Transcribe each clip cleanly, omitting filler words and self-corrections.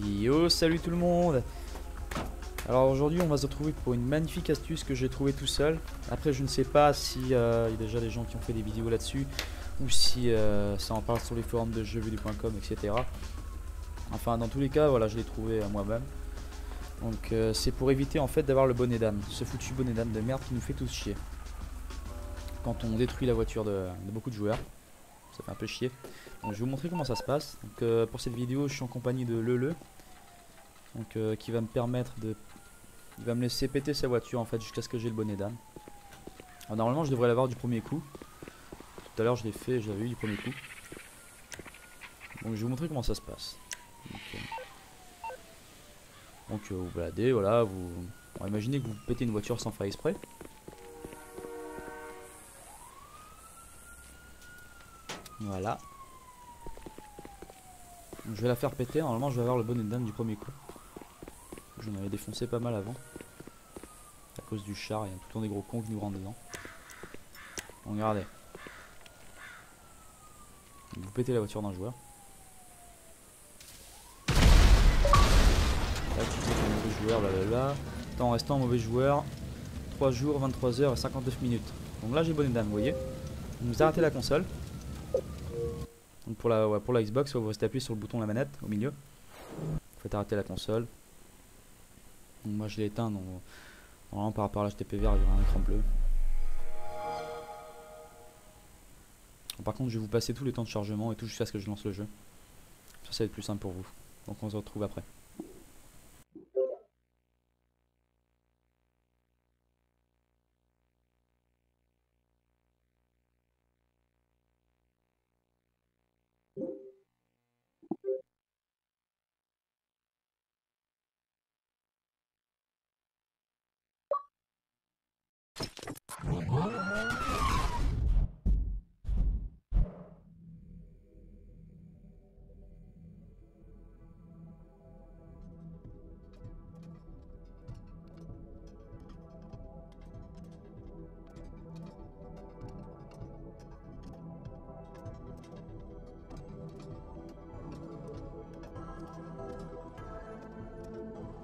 Yo, salut tout le monde. Alors aujourd'hui on va se retrouver pour une magnifique astuce que j'ai trouvée tout seul. Après je ne sais pas si y a déjà des gens qui ont fait des vidéos là-dessus, ou si ça en parle sur les forums de jeuxvideo.com, etc. Enfin dans tous les cas voilà, je l'ai trouvé moi-même. Donc c'est pour éviter en fait d'avoir le bonnet d'âne, ce foutu bonnet d'âne de merde qui nous fait tous chier quand on détruit la voiture de beaucoup de joueurs. Ça fait un peu chier. Donc je vais vous montrer comment ça se passe. Donc pour cette vidéo je suis en compagnie de Lele, donc qui va me permettre de, il va me laisser péter sa voiture en fait jusqu'à ce que j'ai le bonnet d'âne. Alors normalement je devrais l'avoir du premier coup. Tout à l'heure je l'ai fait, j'avais eu du premier coup. Donc je vais vous montrer comment ça se passe. Donc vous baladez, voilà, vous, bon, imaginez que vous pétez une voiture sans faire exprès. Voilà. Donc, je vais la faire péter, normalement je vais avoir le bonnet d'âne du premier coup. J'en avais défoncé pas mal avant. À cause du char, il y a tout le temps des gros cons qui nous rentrent dedans. Bon, regardez. Vous pétez la voiture d'un joueur. Là tu sais que un mauvais joueur, blablabla. En restant mauvais joueur, 3 jours, 23 heures et 59 minutes. Donc là j'ai le bonnet d'âne, vous voyez. Vous arrêtez la console. Donc pour la Xbox, vous restez appuyé sur le bouton de la manette au milieu. Vous faites arrêter la console. Donc moi je l'ai éteint, donc normalement par rapport à l'HTTP vert il y aura un écran bleu. Par contre je vais vous passer tous les temps de chargement et tout jusqu'à ce que je lance le jeu. Ça va être plus simple pour vous. Donc on se retrouve après.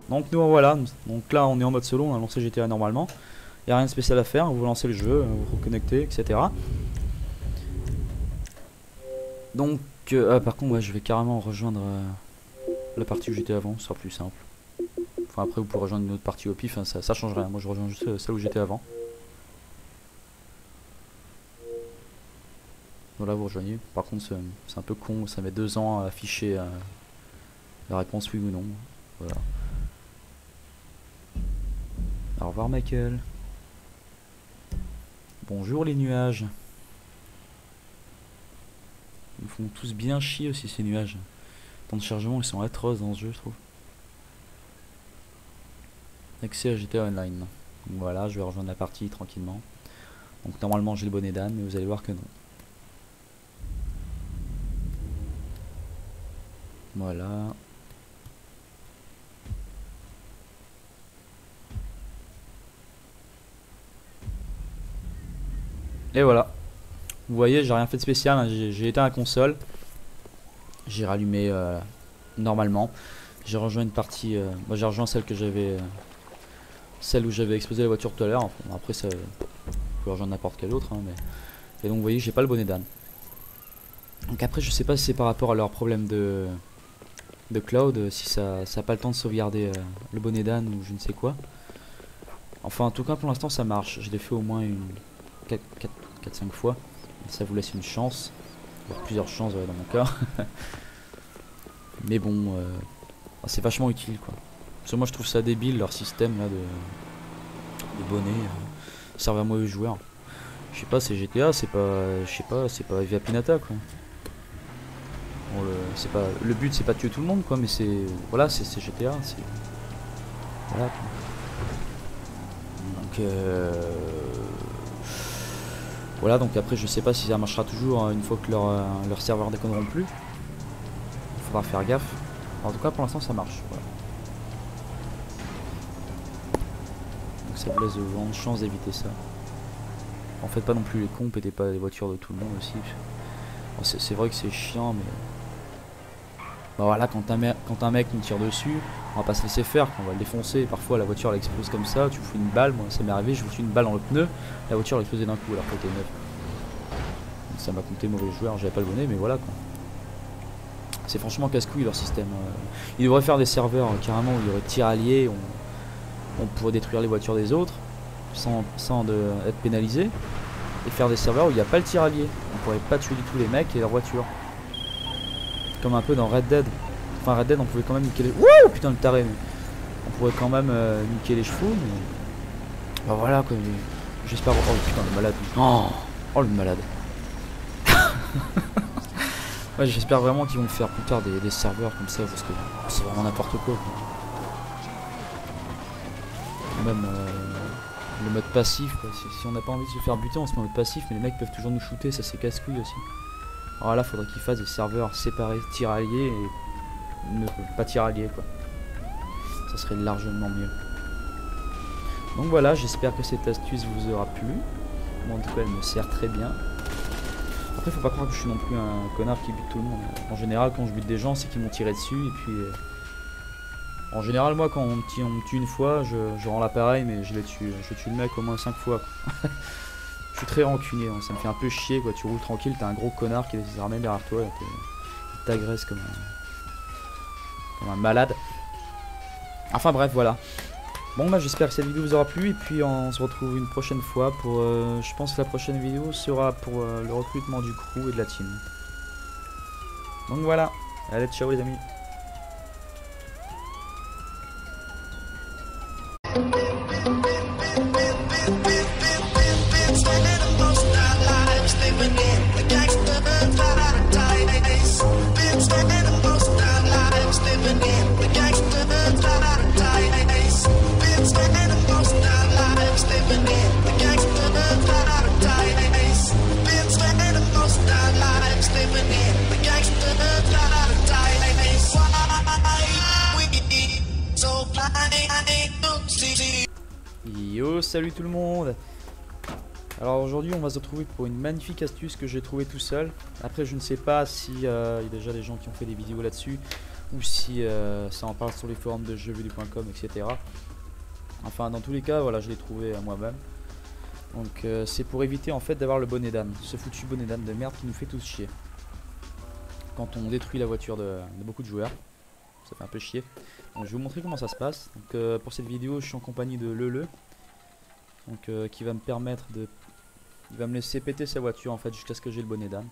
Donc nous voilà, donc là on est en mode solo, on a lancé GTA normalement. Il n'y a rien de spécial à faire, vous lancez le jeu, vous vous reconnectez, etc. Donc par contre ouais, je vais carrément rejoindre la partie où j'étais avant, ce sera plus simple. Enfin après vous pouvez rejoindre une autre partie au pif, hein, ça change rien, moi je rejoins juste celle où j'étais avant. Voilà, vous rejoignez. Par contre c'est un peu con, ça met 2 ans à afficher la réponse oui ou non. Voilà. Au revoir Michael. Bonjour les nuages. Ils me font tous bien chier aussi ces nuages. Les temps de chargement ils sont atroces dans ce jeu je trouve. Accès à GTA Online. Donc voilà, je vais rejoindre la partie tranquillement. Donc normalement j'ai le bonnet d'âne mais vous allez voir que non. Voilà. Et voilà. Vous voyez, j'ai rien fait de spécial, hein. J'ai éteint la console. J'ai rallumé normalement. J'ai rejoint une partie. Moi j'ai rejoint celle que j'avais. Celle où j'avais explosé la voiture tout à l'heure. Enfin, après ça. Vous pouvez rejoindre n'importe quel autre. Hein, mais... Et donc vous voyez, j'ai pas le bonnet d'âne. Donc après je sais pas si c'est par rapport à leur problème de cloud, si ça a pas le temps de sauvegarder le bonnet d'âne ou je ne sais quoi. Enfin en tout cas pour l'instant ça marche. Je l'ai fait au moins une 4-5 fois. Ça vous laisse une chance. Plusieurs chances dans mon cas. Mais bon c'est vachement utile quoi. Parce que moi je trouve ça débile leur système là de bonnets. Servent à mauvais joueurs. Je sais pas, c'est GTA, c'est pas. Je sais pas, c'est pas via Pinata quoi. Bon, c'est pas le but, c'est pas de tuer tout le monde quoi, mais c'est voilà, c'est GTA, c'est voilà quoi. Donc voilà, donc après je sais pas si ça marchera toujours hein, une fois que leur serveur déconneront plus. Il faudra faire gaffe. En tout cas pour l'instant ça marche. Voilà. Donc ça vous laisse de grandes chances d'éviter ça. En fait pas non plus les cons, pétez pas les voitures de tout le monde aussi. Bon, c'est vrai que c'est chiant mais... Bah voilà, quand un mec nous tire dessus, on va pas se laisser faire, on va le défoncer. Parfois la voiture elle explose comme ça, tu fous une balle, moi ça m'est arrivé, je fous une balle dans le pneu, la voiture elle explosait d'un coup alors qu'elle était neuve. Donc ça m'a coûté mauvais joueur, j'avais pas le bonnet mais voilà quoi. C'est franchement casse-couille leur système. Ils devraient faire des serveurs carrément où il y aurait tir allié, on pourrait détruire les voitures des autres sans être pénalisé. Et faire des serveurs où il n'y a pas le tir allié. On pourrait pas tuer du tout les mecs et leurs voitures. Comme un peu dans Red Dead. Enfin Red Dead on pouvait quand même niquer les... Wouh putain le taré mais... On pourrait quand même niquer les chevaux mais... Bah voilà quoi. J'espère... Oh putain le malade. Oh le malade. Ouais j'espère vraiment qu'ils vont faire plus tard des serveurs comme ça parce que c'est vraiment n'importe quoi. Même le mode passif quoi. Si on n'a pas envie de se faire buter on se met en mode passif mais les mecs peuvent toujours nous shooter, ça c'est casse-couille aussi. Alors là faudrait qu'ils fassent des serveurs séparés tir allié et ne pas tir allié quoi. Ça serait largement mieux. Donc voilà, j'espère que cette astuce vous aura plu. Moi en tout cas elle me sert très bien. Après faut pas croire que je suis non plus un connard qui bute tout le monde. En général quand je bute des gens c'est qu'ils m'ont tiré dessus et puis en général moi quand on me tue une fois je rends l'appareil mais je tue le mec au moins 5 fois quoi. Je suis très rancunier, hein. Ça me fait un peu chier quoi, tu roules tranquille, t'as un gros connard qui se ramène derrière toi et il t'agresse comme un malade. Enfin bref voilà. Bon bah j'espère que cette vidéo vous aura plu et puis on se retrouve une prochaine fois pour... je pense que la prochaine vidéo sera pour le recrutement du crew et de la team. Donc voilà, allez ciao les amis. Yo, salut tout le monde. Alors aujourd'hui on va se retrouver pour une magnifique astuce que j'ai trouvée tout seul. Après je ne sais pas si y a déjà des gens qui ont fait des vidéos là-dessus ou si ça en parle sur les forums de jeuxvideo.com etc. Enfin dans tous les cas voilà je l'ai trouvé à moi-même. Donc c'est pour éviter en fait d'avoir le bonnet d'âne, ce foutu bonnet d'âne de merde qui nous fait tous chier. Quand on détruit la voiture de beaucoup de joueurs, ça fait un peu chier. Donc je vais vous montrer comment ça se passe. Donc pour cette vidéo je suis en compagnie de Lele. Donc qui va me permettre de... Il va me laisser péter sa voiture en fait jusqu'à ce que j'ai le bonnet d'âne.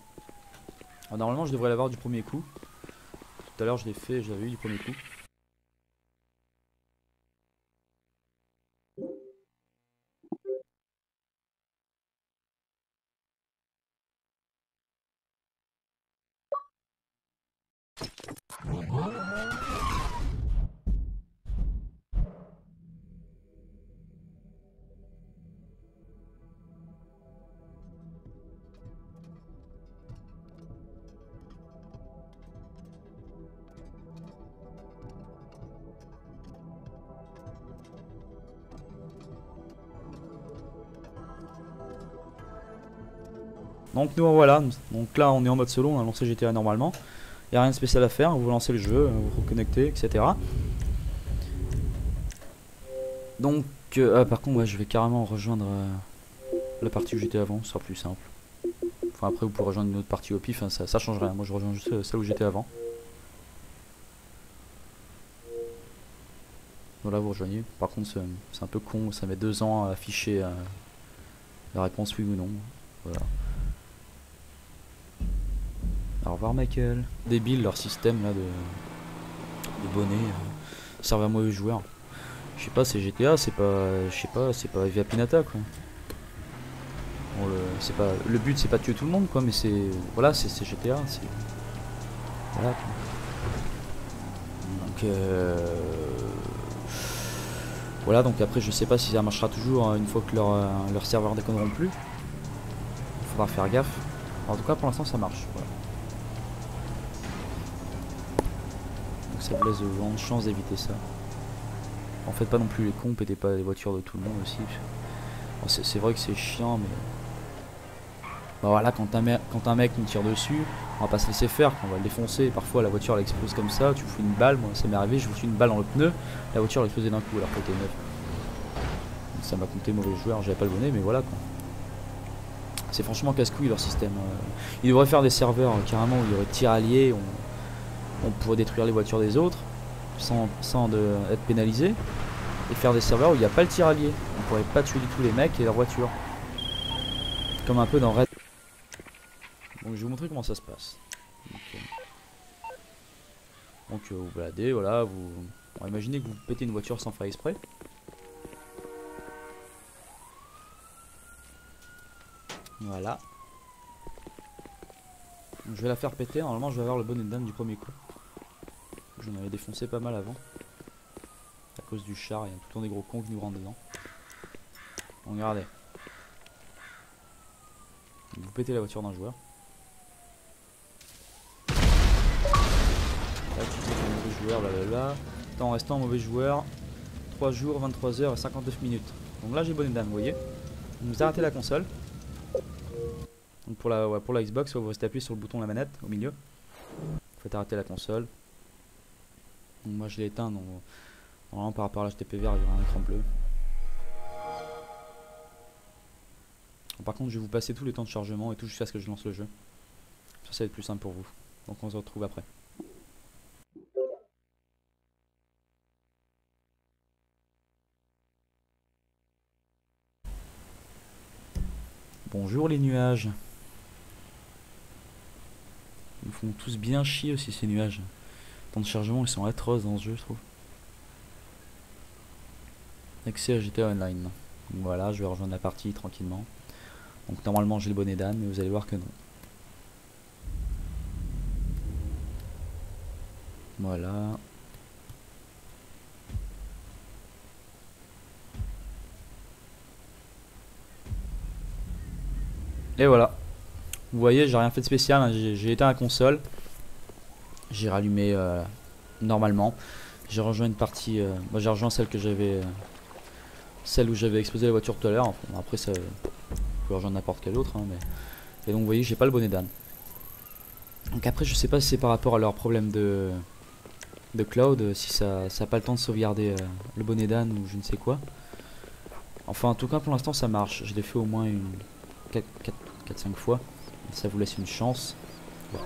Alors normalement je devrais l'avoir du premier coup. Tout à l'heure je l'ai fait, je l'avais eu du premier coup. Donc nous voilà, donc là on est en mode solo, on a lancé GTA normalement. Il n'y a rien de spécial à faire, vous lancez le jeu, vous reconnectez, etc. Donc par contre ouais, je vais carrément rejoindre la partie où j'étais avant, ce sera plus simple. Enfin après vous pourrez rejoindre une autre partie au pif, hein, ça change rien, moi je rejoins juste celle où j'étais avant. Voilà vous rejoignez, par contre c'est un peu con, ça met 2 ans à afficher la réponse oui ou non. Voilà. Au revoir Michael. Débile leur système là de bonnet, servent à mauvais joueurs. Je sais pas, c'est GTA, c'est pas, je sais pas, c'est pas Via Pinata quoi. Bon, c'est pas, le but c'est pas de tuer tout le monde quoi, mais c'est, voilà, c'est GTA, Voilà. Donc voilà, donc après je sais pas si ça marchera toujours une fois que leur serveur déconneront plus. Il faudra faire gaffe. En tout cas pour l'instant ça marche. Voilà. Donc ça vous laisse de grandes chances d'éviter ça. En fait pas non plus les cons, pétez pas les voitures de tout le monde aussi. Bon, c'est vrai que c'est chiant mais... Bah voilà, quand un mec nous tire dessus, on va pas se laisser faire, on va le défoncer. Parfois la voiture elle explose comme ça, tu fous une balle, moi ça m'est arrivé, je fous une balle dans le pneu, la voiture elle explosait d'un coup alors qu'elle était neuve. Donc ça m'a compté mauvais joueur, j'avais pas le bonnet mais voilà quoi. C'est franchement casse-couille leur système. Ils devraient faire des serveurs carrément où il y aurait tir allié, on pourrait détruire les voitures des autres sans être pénalisé. Et faire des serveurs où il n'y a pas le tir allié. On pourrait pas tuer du tout les mecs et leurs voitures. Comme un peu dans Red. Donc je vais vous montrer comment ça se passe. Donc vous baladez, voilà, on va imaginer que vous pétez une voiture sans faire exprès. Voilà. Donc, je vais la faire péter, normalement je vais avoir le bonnet d'âne du premier coup. J'en avais défoncé pas mal avant. À cause du char, il y a tout le temps des gros cons qui nous rentrent dedans. Donc regardez. Vous pétez la voiture d'un joueur. Là tu dis un mauvais joueur, blablabla. Temps restant mauvais joueur. 3 jours, 23 heures et 59 minutes. Donc là j'ai bonnet d'âne, vous voyez. Vous arrêtez la console. Donc pour la Xbox, vous restez appuyé sur le bouton de la manette au milieu. Vous faites arrêter la console. Donc moi je l'ai éteint, donc normalement par rapport à l'HTP vert il y aura un écran bleu. Par contre je vais vous passer tous les temps de chargement et tout jusqu'à ce que je lance le jeu. Ça va être plus simple pour vous. Donc on se retrouve après. Bonjour les nuages. Ils font tous bien chier aussi ces nuages. Les temps de chargement ils sont atroces dans ce jeu je trouve. Accès à GTA Online. Donc voilà, je vais rejoindre la partie tranquillement. Donc normalement j'ai le bonnet d'âne mais vous allez voir que non. Voilà. Et voilà. Vous voyez, j'ai rien fait de spécial, hein. J'ai éteint la console. J'ai rallumé normalement. J'ai rejoint une partie. Moi j'ai rejoint celle que j'avais. Celle où j'avais explosé la voiture tout à l'heure. Enfin, après ça. Vous pouvez rejoindre n'importe quel autre. Hein, mais... Et donc vous voyez, j'ai pas le bonnet d'âne. Donc après, je sais pas si c'est par rapport à leur problème de cloud, si ça a pas le temps de sauvegarder le bonnet d'âne ou je ne sais quoi. Enfin, en tout cas, pour l'instant, ça marche. Je l'ai fait au moins une 4-5 fois. Ça vous laisse une chance.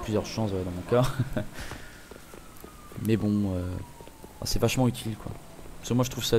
Plusieurs chances dans mon cas. Mais bon, c'est vachement utile quoi. Parce que moi je trouve ça